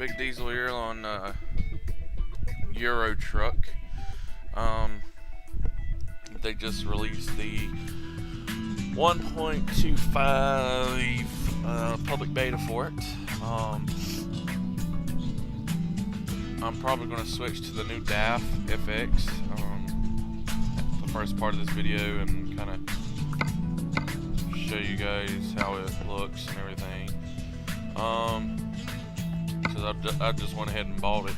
Big Diesel here on Euro Truck. They just released the 1.25 public beta for it. I'm probably going to switch to the new DAF FX the first part of this video and kind of show you guys how it looks and everything. So I just went ahead and bought it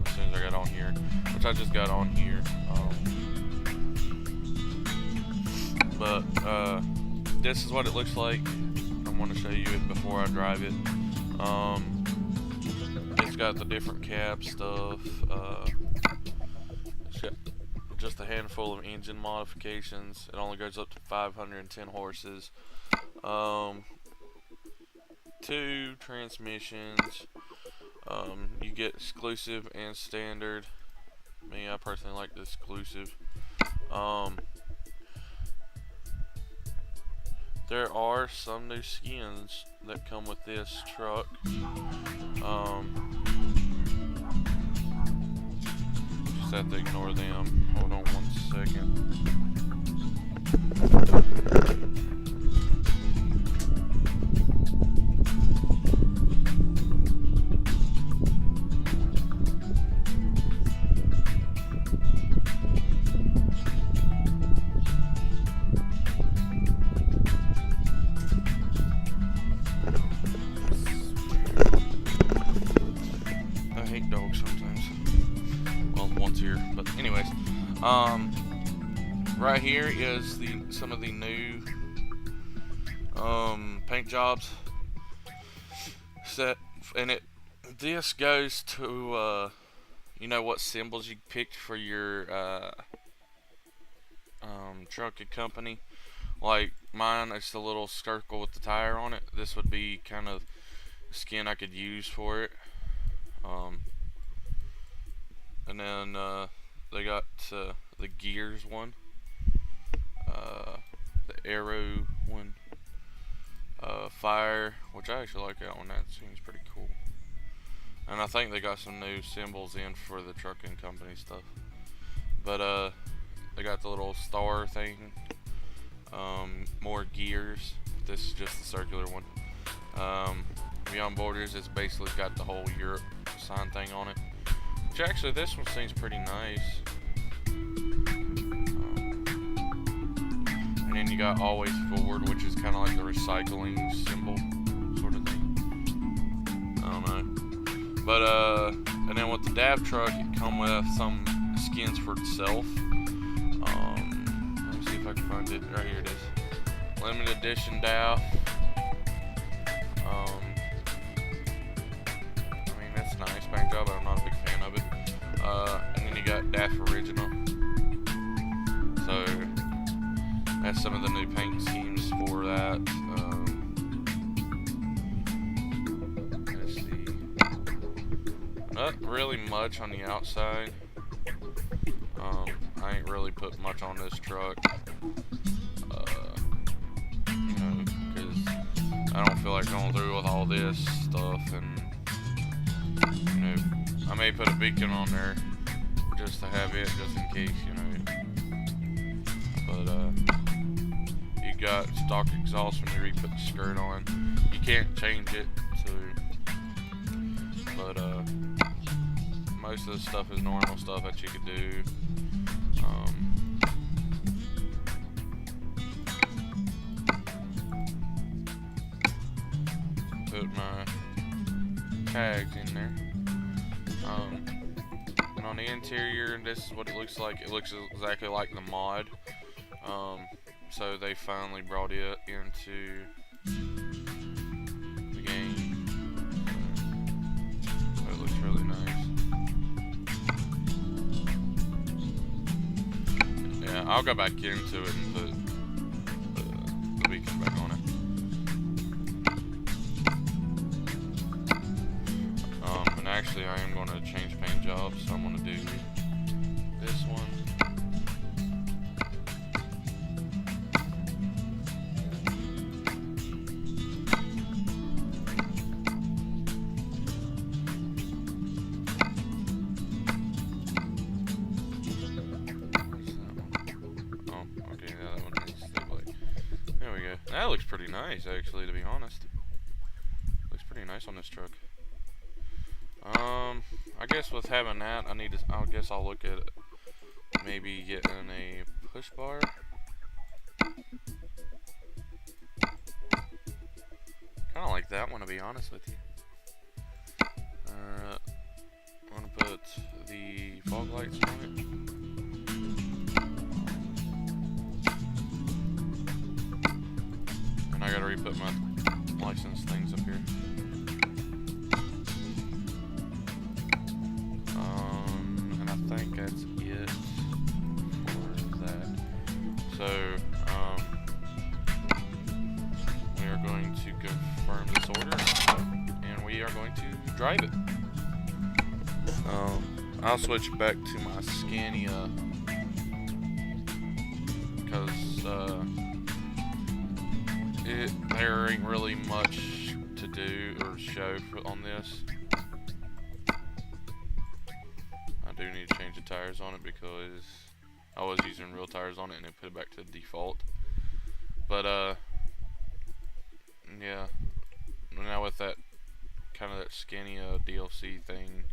as soon as I got on here, which I just got on here. But this is what it looks like. I'm going to show you it before I drive it. It's got the different cab stuff. It's got just a handful of engine modifications. It only goes up to 510 horses. 2 transmissions. You get exclusive and standard. I personally like the exclusive. There are some new skins that come with this truck. Just have to ignore them. Hold on 1 second. I hate dogs sometimes. Well, one's here, but anyways, right here is some of the new paint jobs set, and this goes to you know what symbols you picked for your truck and company. Like mine, it's the little circle with the tire on it. This would be kind of the skin I could use for it. And then they got the gears one, the arrow one, fire, which I actually like that one. That seems pretty cool. And I think they got some new symbols in for the trucking company stuff. But they got the little star thing, more gears. This is just the circular one. Beyond Borders, it's basically got the whole Europe sign thing on it. Which actually, this one seems pretty nice. And then you got Always Forward, which is kind of like the recycling symbol sort of thing. I don't know. But and then with the DAF truck, it come with some skins for itself. Let me see if I can find it. Right here it is. Limited edition DAF. That's nice paint job, but I'm not a big fan of it. And then you got DAF Original. So that's some of the new paint schemes for that. Let's see. Not really much on the outside. I ain't really put much on this truck. You know, because I don't feel like going through with all this stuff, and you know, I may put a beacon on there just to have it, just in case, you know. But you got stock exhaust when you re-put the skirt on. You can't change it, so. But most of the stuff is normal stuff that you could do. Put my tags in there. And on the interior, this is what it looks like. It looks exactly like the mod. So they finally brought it into the game. So it looks really nice. Yeah, I'll go back into it and put the beacon back on it. And actually, I am going to change paint jobs, so I'm going to do this one. looks pretty nice, actually, to be honest. Looks pretty nice on this truck. I guess with having that, I guess I'll look at maybe getting a push bar. Kind of like that one, to be honest with you. I'm gonna put the fog lights on it. And I gotta re-put my license things up here. And I think that's it for that. So, we are going to confirm this order, and we are going to drive it. I'll switch back to my Scania because there ain't really much to do or show on this. I do need to change the tires on it because I was using real tires on it and it put it back to default. But yeah, now with that kind of that Scania DLC thing,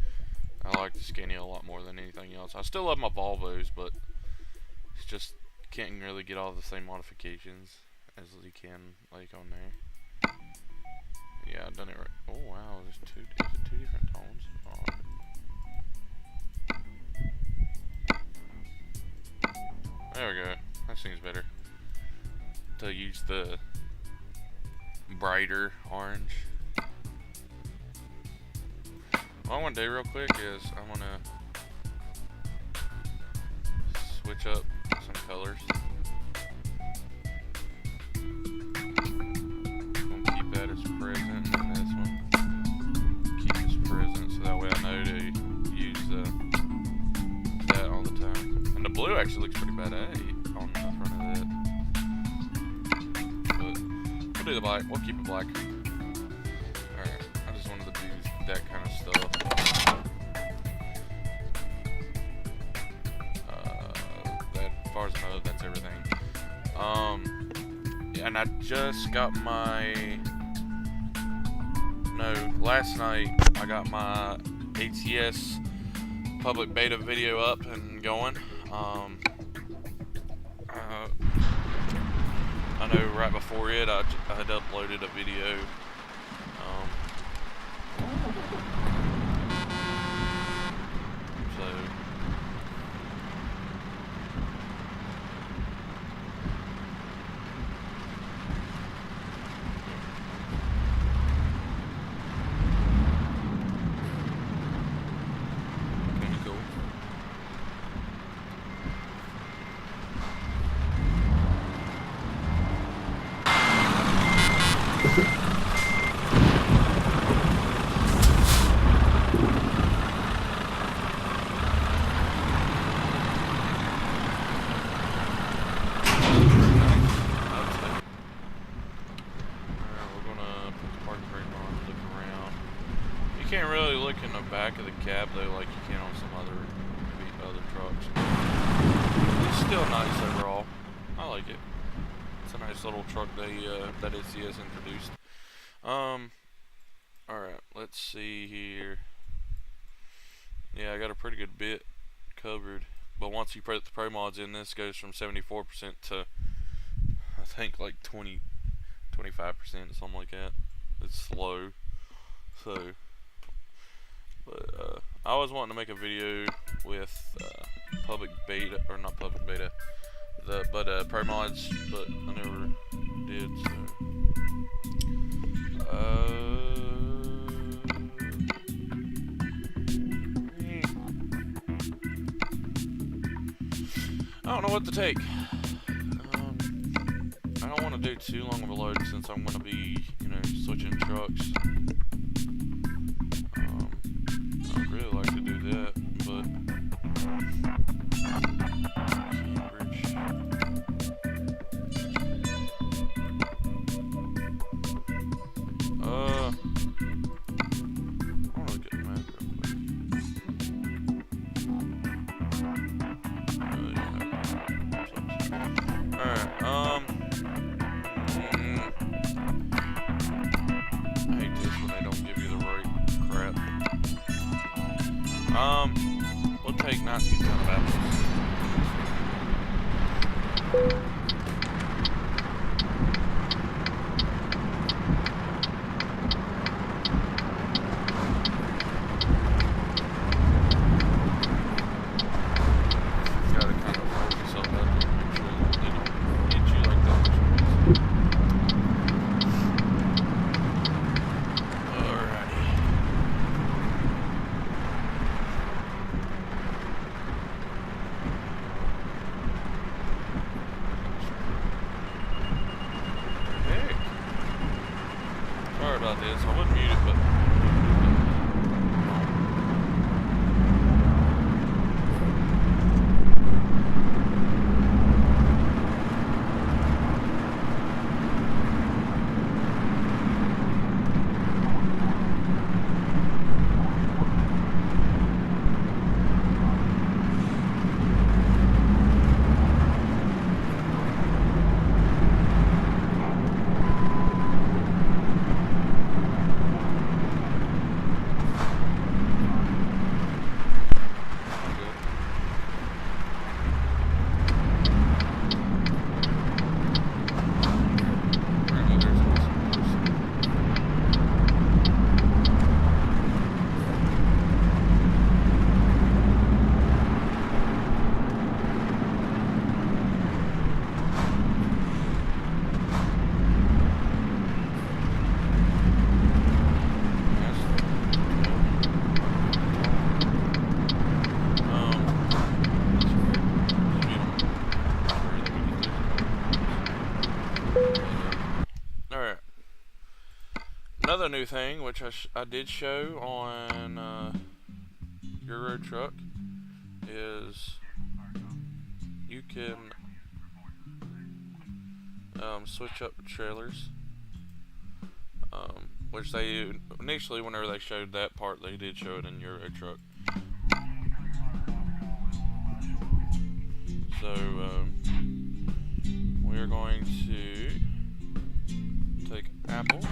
I like the Scania a lot more than anything else. I still love my Volvos, but it's just can't really get all the same modifications as you can like on there. Yeah, I've done it right. Oh wow, there's two different tones? Oh. There we go. That seems better. To use the brighter orange. What I want to do real quick is I'm going to switch up some colors. I'm going to keep that as present, and this one keep as present, so that way I know to use that all the time. And the blue actually looks pretty bad on the front of that. But we'll do the black. We'll keep it black. Alright, I just wanted to do that kind of stuff. That, as far as I know, that's everything. And I just got last night I got my ATS public beta video up and going. I know right before it I had uploaded a video. You can't really look in the back of the cab though like you can on some other trucks. It's still nice overall. I like it. It's a nice little truck that ATS introduced. Alright, let's see here. Yeah, I got a pretty good bit covered. But once you put the Pro Mods in, this goes from 74% to I think like 25%, something like that. It's slow. So but I was wanting to make a video with public beta, or not public beta, Pro Mods, but I never did. So I don't know what to take. I don't want to do too long of a load since I'm going to be, switching trucks. I'd really like to do that, but Cambridge. I want to look at the map real quick. Alright, We'll take 19 ton of apples. Gotta kind of force yourself out there to make sure that they don't hit you like that. Alrighty. Heck. Sorry about this. I wouldn't mute it, but. Alright. Another new thing, which I did show on your road truck, is you can switch up the trailers. Which they initially, whenever they showed that part, they did show it in your road truck. So we are going to take apples.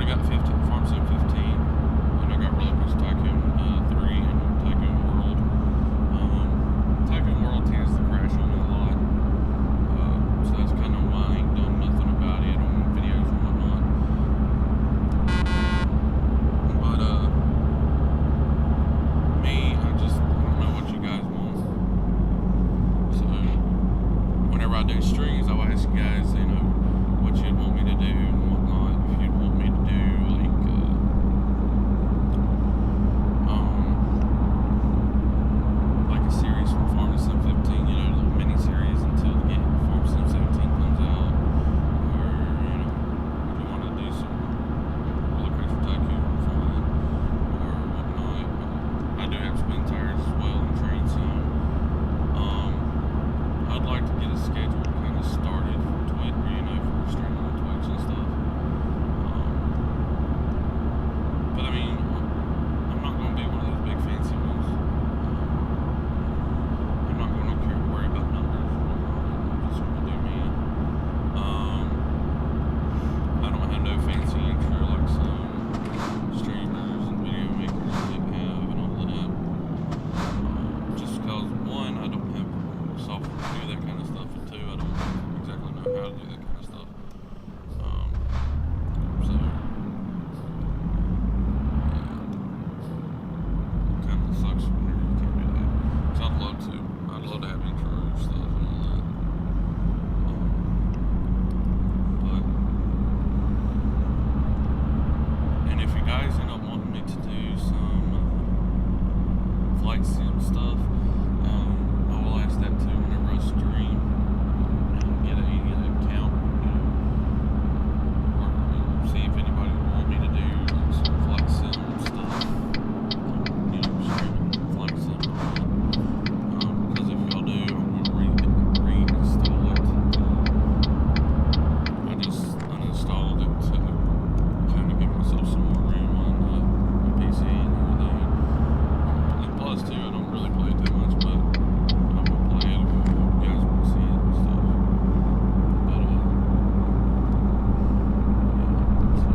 already got 15, Farm Sim 15, and I got Roller Coaster Tycoon 3 and Tycoon World. Tycoon World tends to crash on me a lot, so that's kind of why I ain't done nothing about it on videos and whatnot. But me, I don't know what you guys want. So whenever I do streams, I'll ask you guys, you know, what you'd want me to do and whatnot. If you'd want me to do like a series from Farm Sim 15, you know, a little mini series until the Farm Sim 17 comes out, or you know, if you want to do some Roller Coaster Tycoon fun or whatnot. I do have spin tires as well and train sim. I'd like to get a schedule kind of started for Twitter, you know, for streaming on Twitch and stuff. But I mean, I'm not going to be one of those big fancy ones. I'm not going to worry about numbers or whatnot. I'm just going to do me. I don't have no fancy intro like some streamers and video makers like have and all that. Just because, one, I don't have software to do that kind of stuff, and two, I don't exactly know how to do that kind of stuff. So yeah, kind of sucks whenever you can't do that. Cause I'd love to. I'd love to have intro stuff and all that. But and if you guys end up wanting me to do some flight sim stuff, I will ask that too whenever I stream and get a count, you know, or see if anybody would want me to do some flight sim stuff, you know, streaming flight sim and all that. Because if y'all do, I'm going to reinstall it. I just uninstalled it to kind of give myself some more room on the PC and everything. And plus, too, I don't really play it that much, but I will play it if you guys want to see it and stuff. But, yeah, so,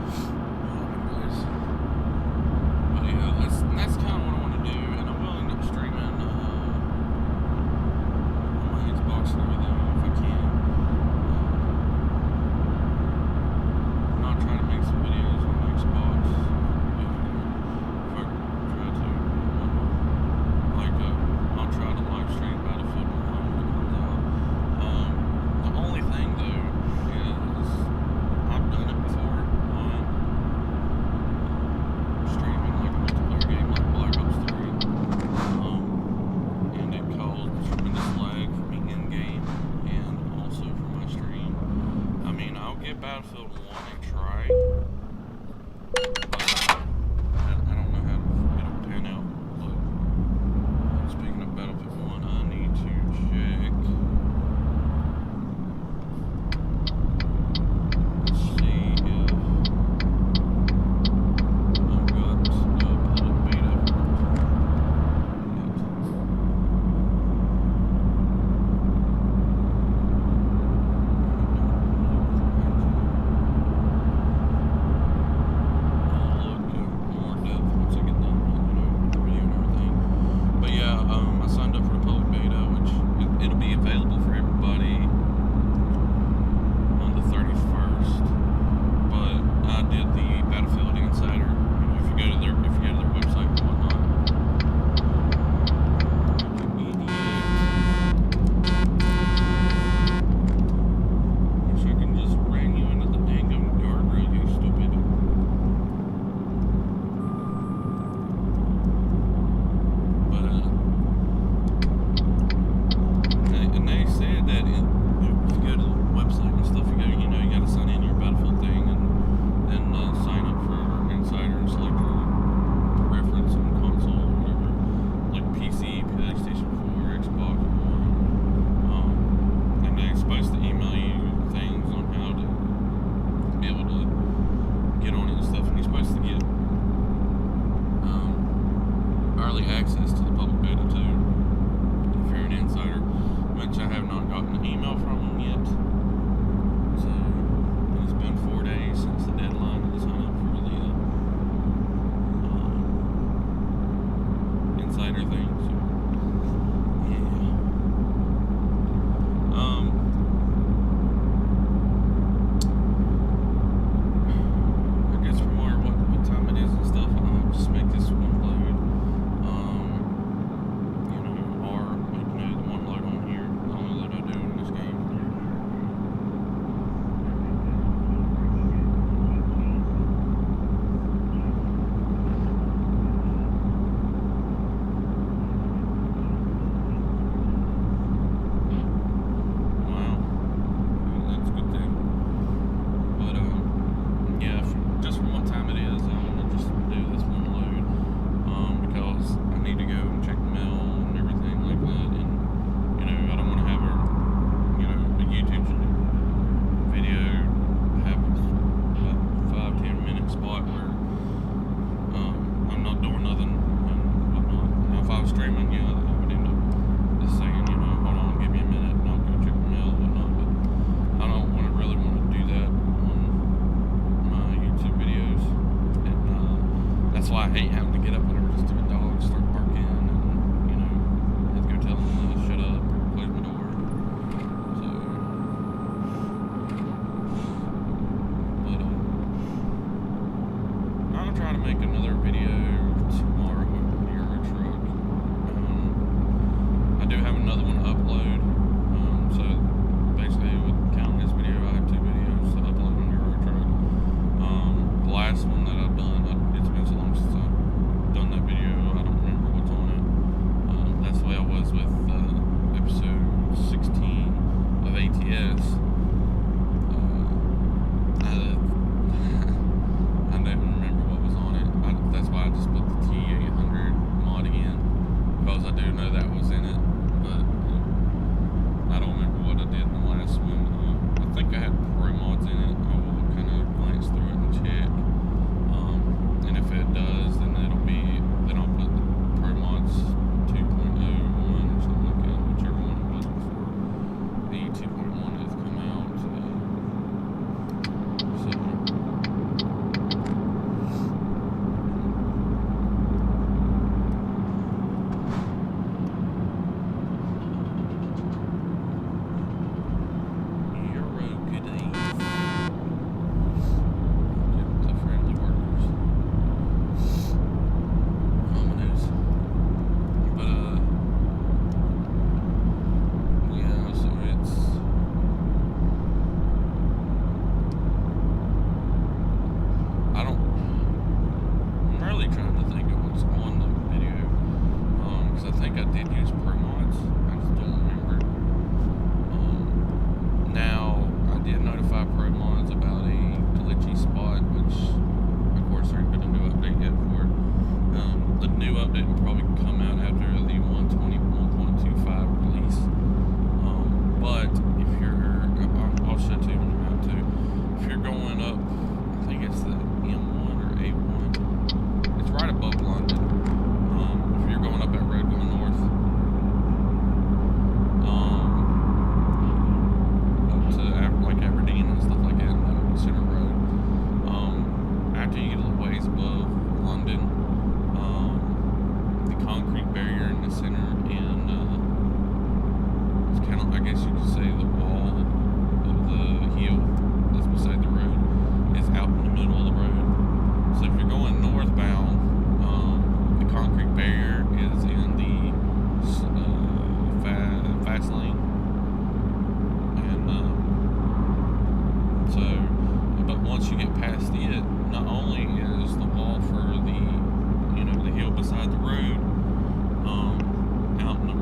anyways, but yeah, that's kind of what I want to do, and I will end up streaming on my Xbox and everything if I can. I'm not trying to make some videos on my Xbox if I try to. Like, I'll try to live stream Battlefield 1 when it comes out. The only thing though is I've done it before on streaming like a multiplayer game like Black Ops 3, and it caused tremendous lag for me in game and also for my stream. I mean, I'll give Battlefield 1 a try, but I don't know how it'll pan out. But speaking of Battlefield 1, I need to check. Let's see if I've got the public beta for it yet.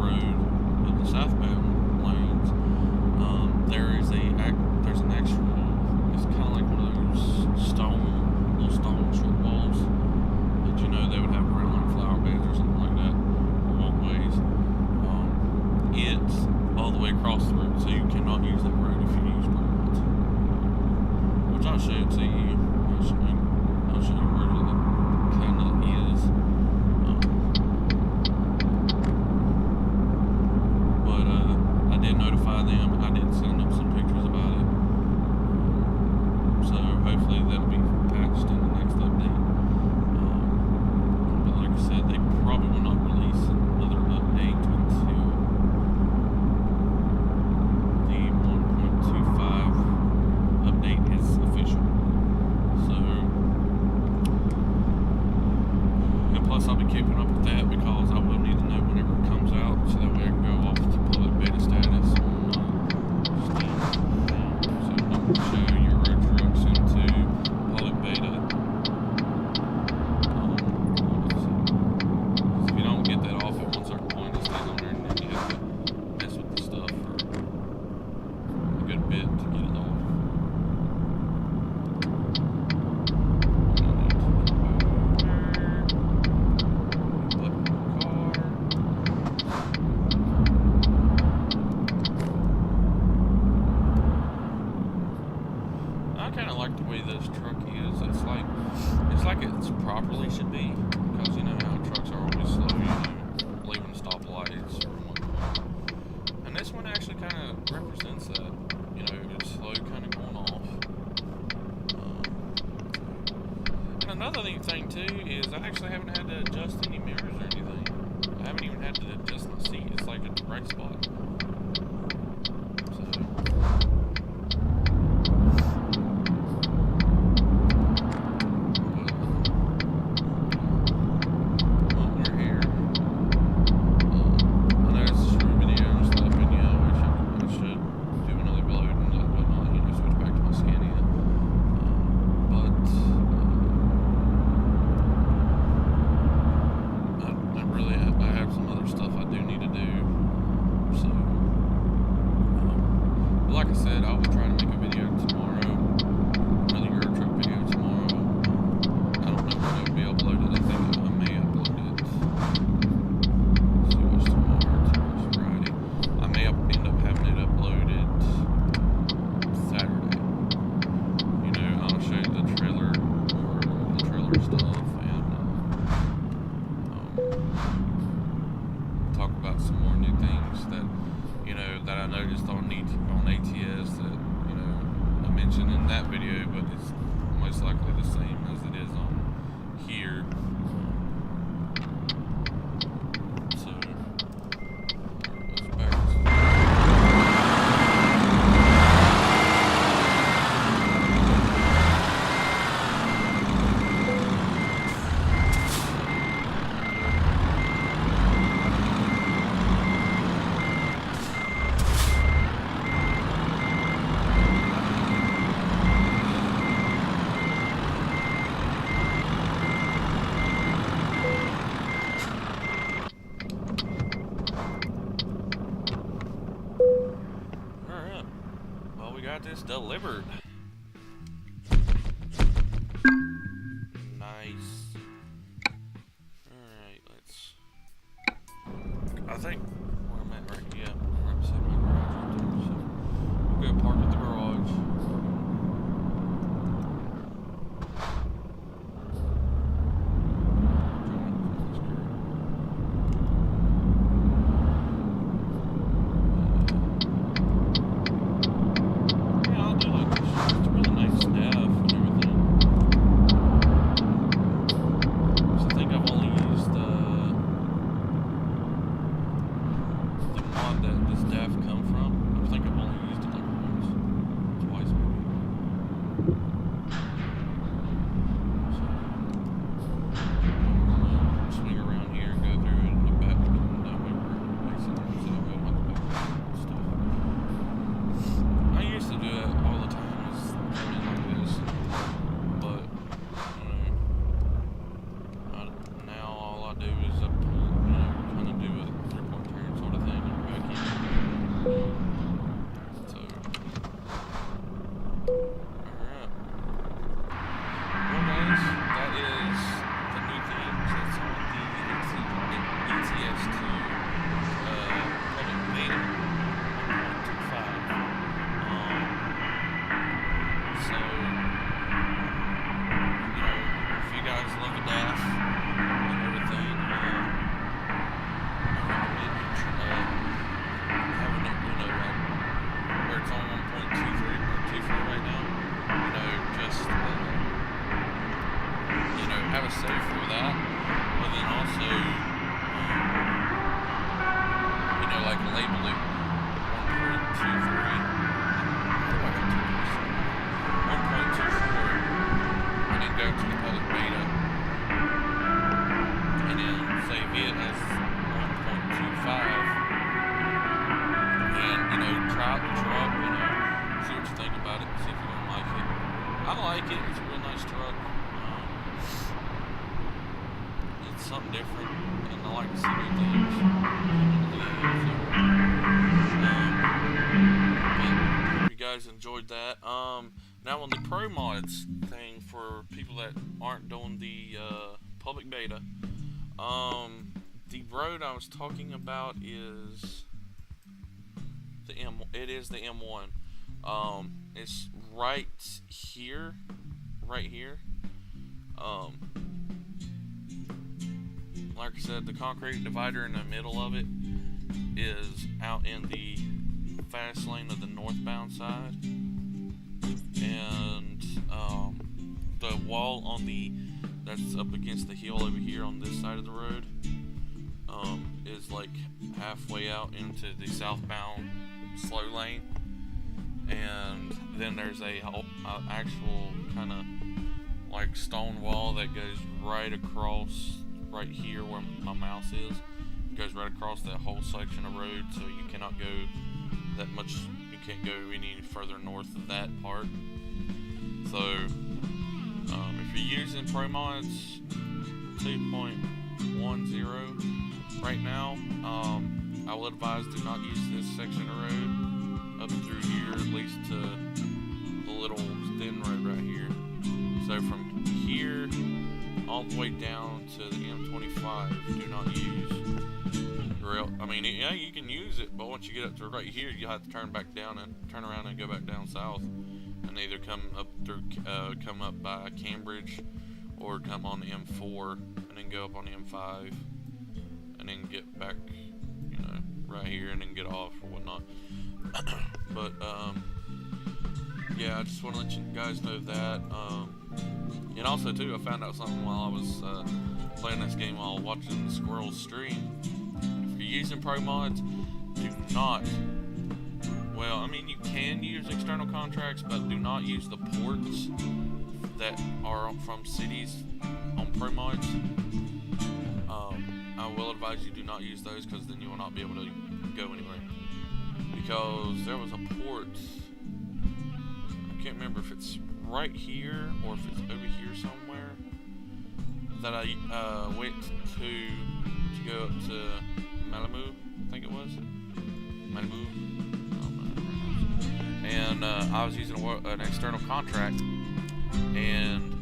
road, the southbound lanes, there's an actual, it's kind of like one of those little stone strip walls that they would have around like flower beds or something like that, or walkways. It's all the way across the road, so you cannot use that road if you use permits. Which I'll show it to you. I'll show you where it kind of is. But I did notify them. I did send them some pictures about it. So hopefully that'll be patched in the next update. But like I said, they probably will not release another update until the 1.25 update is official. So, and plus I'll be keeping up with that because I will need to know whenever it comes out, so that way I can go off to public beta status on Steam. So I'm going to show your road trucks into public beta. Because if you don't get that off at one certain point, it stays on there, and then you have to mess with the stuff for a good bit to get it off. I kind of like the way this truck is. It's like it's properly should be, because you know how trucks are always slow, leaving stoplights or whatnot. And this one actually kind of represents that. It's slow, kind of going off. And another neat thing too is I actually haven't had to adjust any mirrors or anything. I haven't even had to adjust my seat. It's like at the right spot. So. Like I said, I will try to make a video tomorrow, another Euro Truck video tomorrow. I don't know when it'll be uploaded. I think I may upload it. Let's see what's tomorrow. Tomorrow's Friday. I may end up having it uploaded Saturday. I'll show you the trailer stuff and talk about some more new things that that I noticed on ATS that I mentioned in that video, but it's most likely the same as it is on here. So those barrels. Got this delivered. Nice. Alright, I think where I'm at right here, where I'm setting my garage right there. So we'll go park at the garage. you know, like label it 1.23. How do I have 1.24, and then go to the public beta, and then save it as 1.25, and you know, try out the truck, you know, see what you think about it, see if you're gonna like it. I like it. It's a real nice truck. It's something different, and I like to see new things coming into the game. But hope you guys enjoyed that. Now on the Pro Mods thing, for people that aren't doing the public beta, the road I was talking about is the It is the M1. It's right here. Like I said, the concrete divider in the middle of it is out in the fast lane of the northbound side, and the wall that's up against the hill over here on this side of the road is like halfway out into the southbound slow lane, and then there's a actual kind of like stone wall that goes right across right here where my mouse is. It goes right across that whole section of road, so you cannot go that much. You can't go any further north of that part. So if you're using Pro Mods 2.10 right now, I will advise do not use this section of road up through here, at least to the little thin road right here. So from here all the way down to the M25, do not use rail. I mean, yeah, you can use it, but once you get up to right here, you'll have to turn back down and turn around and go back down south, and either come up by Cambridge, or come on the M4 and then go up on the M5, and then get back, you know, right here, and then get off or whatnot. But yeah, I just want to let you guys know that. And also too, I found out something while I was playing this game while watching the Squirrels stream. If you're using Pro Mods, do not, well, I mean, you can use external contracts, but do not use the ports that are from cities on Pro Mods. I will advise you do not use those, because then you will not be able to go anywhere. Because there was a port, I can't remember if it's right here or if it's over here somewhere, that I went to go up to Malibu, I think it was Malibu, and I was using an external contract, and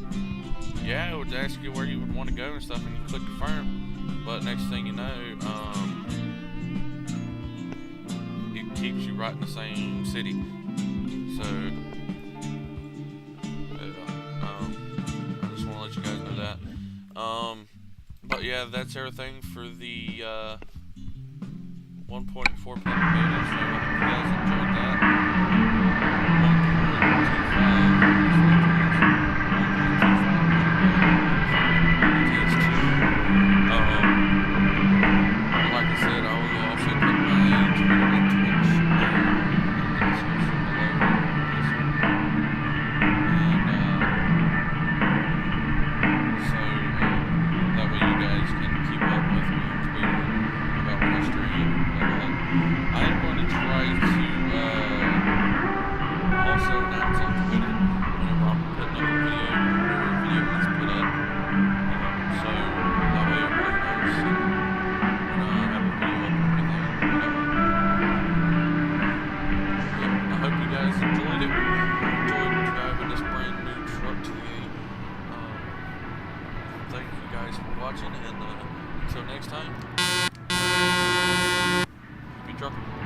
yeah, it would ask you where you would want to go and stuff, and you click confirm, but next thing you know, it keeps you right in the same city. So you guys know that. But yeah, that's everything for the 1.4 public beta, so I hope you guys enjoyed that. 1.25 like I said, I will also put my Twitter and Twitch in the description below. That way you guys can keep up with me on Twitter about when I stream. I am going to try to also announce on Twitter whenever I'm putting up a video, or a video is put up. So that way everybody knows when I have a video up and everything. I hope you guys enjoyed it. Enjoyed driving this brand new truck to the game. Thank you guys for watching, and until next time, happy trucking.